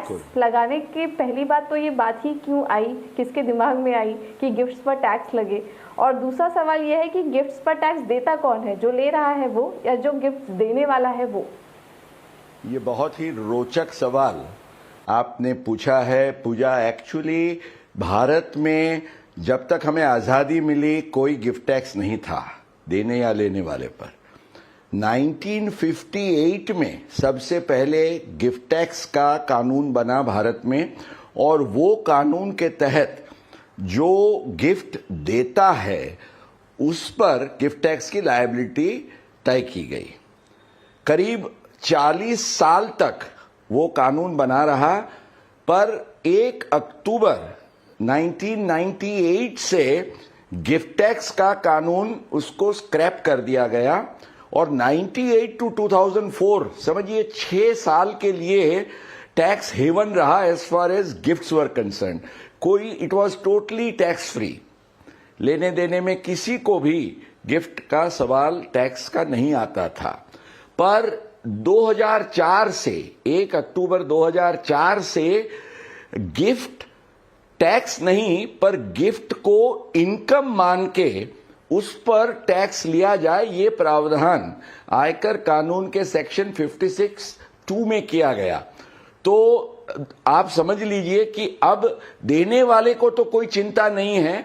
Tax लगाने की पहली बात तो ये बात ही क्यों आई, किसके दिमाग में आई कि गिफ्ट्स पर टैक्स लगे? और दूसरा सवाल ये है कि गिफ्ट्स पर टैक्स देता कौन है, जो ले रहा है वो या जो गिफ्ट देने वाला है वो? ये बहुत ही रोचक सवाल आपने पूछा है पूजा। एक्चुअली भारत में जब तक हमें आज़ादी मिली कोई गिफ्ट टैक्स नहीं था देने या लेने वाले पर। 1958 में सबसे पहले गिफ्ट टैक्स का कानून बना भारत में, और वो कानून के तहत जो गिफ्ट देता है उस पर गिफ्ट टैक्स की लायबिलिटी तय की गई। करीब 40 साल तक वो कानून बना रहा, पर 1 अक्टूबर 1998 से गिफ्ट टैक्स का कानून उसको स्क्रैप कर दिया गया, और 98 टू 2004 समझिए 6 साल के लिए टैक्स हेवन रहा as far as gifts were concern. कोई it was totally tax free, लेने देने में किसी को भी गिफ्ट का सवाल टैक्स का नहीं आता था। पर 2004 से 1 अक्टूबर 2004 से गिफ्ट टैक्स नहीं पर गिफ्ट को इनकम मान के उस पर टैक्स लिया जाए, ये प्रावधान आयकर कानून के सेक्शन 56(2) में किया गया। तो आप समझ लीजिए कि अब देने वाले को तो कोई चिंता नहीं है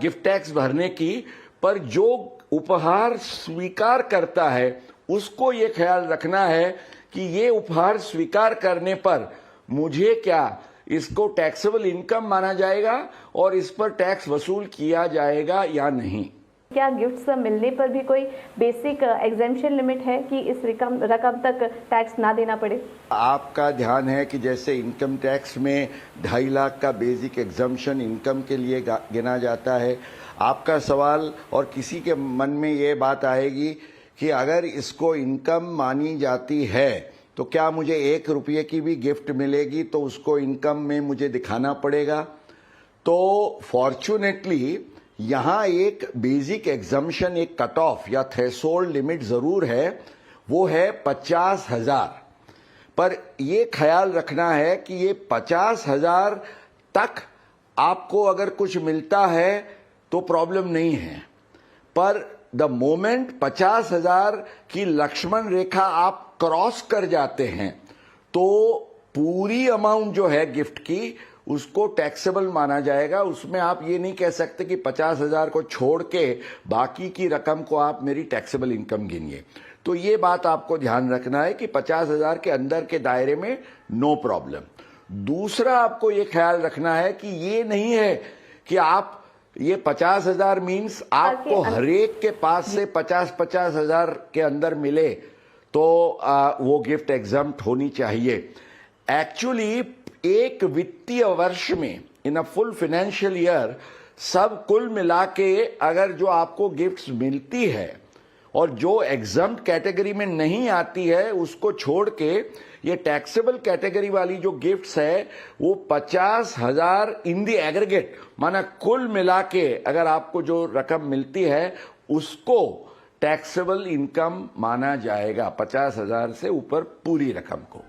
गिफ्ट टैक्स भरने की, पर जो उपहार स्वीकार करता है उसको ये ख्याल रखना है कि ये उपहार स्वीकार करने पर मुझे क्या इसको टैक्सेबल इनकम माना जाएगा और इस पर टैक्स वसूल किया जाएगा या नहीं। क्या गिफ्ट्स मिलने पर भी कोई बेसिक एग्जेम्पशन लिमिट है कि इस रकम तक टैक्स ना देना पड़े? आपका ध्यान है कि जैसे इनकम टैक्स में 2.5 लाख का बेसिक एग्जम्पशन इनकम के लिए गिना जाता है। आपका सवाल और किसी के मन में ये बात आएगी कि अगर इसको इनकम मानी जाती है तो क्या मुझे 1 रुपये की भी गिफ्ट मिलेगी तो उसको इनकम में मुझे दिखाना पड़ेगा? तो फॉर्चुनेटली यहां एक बेसिक एग्जम्पशन, एक कट ऑफ या थ्रेशोल्ड लिमिट जरूर है, वो है 50,000। पर ये ख्याल रखना है कि ये 50,000 तक आपको अगर कुछ मिलता है तो प्रॉब्लम नहीं है, पर द मोमेंट 50,000 की लक्ष्मण रेखा आप क्रॉस कर जाते हैं तो पूरी अमाउंट जो है गिफ्ट की उसको टैक्सेबल माना जाएगा। उसमें आप ये नहीं कह सकते कि 50,000 को छोड़ के बाकी की रकम को आप मेरी टैक्सेबल इनकम गिनिए। तो ये बात आपको ध्यान रखना है कि 50,000 के अंदर के दायरे में नो प्रॉब्लम। दूसरा आपको ये ख्याल रखना है कि ये नहीं है कि आप ये 50,000 मीन्स आपको हरेक के पास से 50,000 के अंदर मिले तो वो गिफ्ट एग्जम्प्ट होनी चाहिए। एक्चुअली एक वित्तीय वर्ष में इन अ फुल फाइनेंशियल ईयर सब कुल मिला के अगर जो आपको गिफ्ट्स मिलती है और जो एग्जम्प्ट कैटेगरी में नहीं आती है उसको छोड़ के ये टैक्सेबल कैटेगरी वाली जो गिफ्ट्स है वो 50,000 इन दी एग्रीगेट, माना कुल मिला के अगर आपको जो रकम मिलती है उसको टैक्सेबल इनकम माना जाएगा 50,000 से ऊपर पूरी रकम को।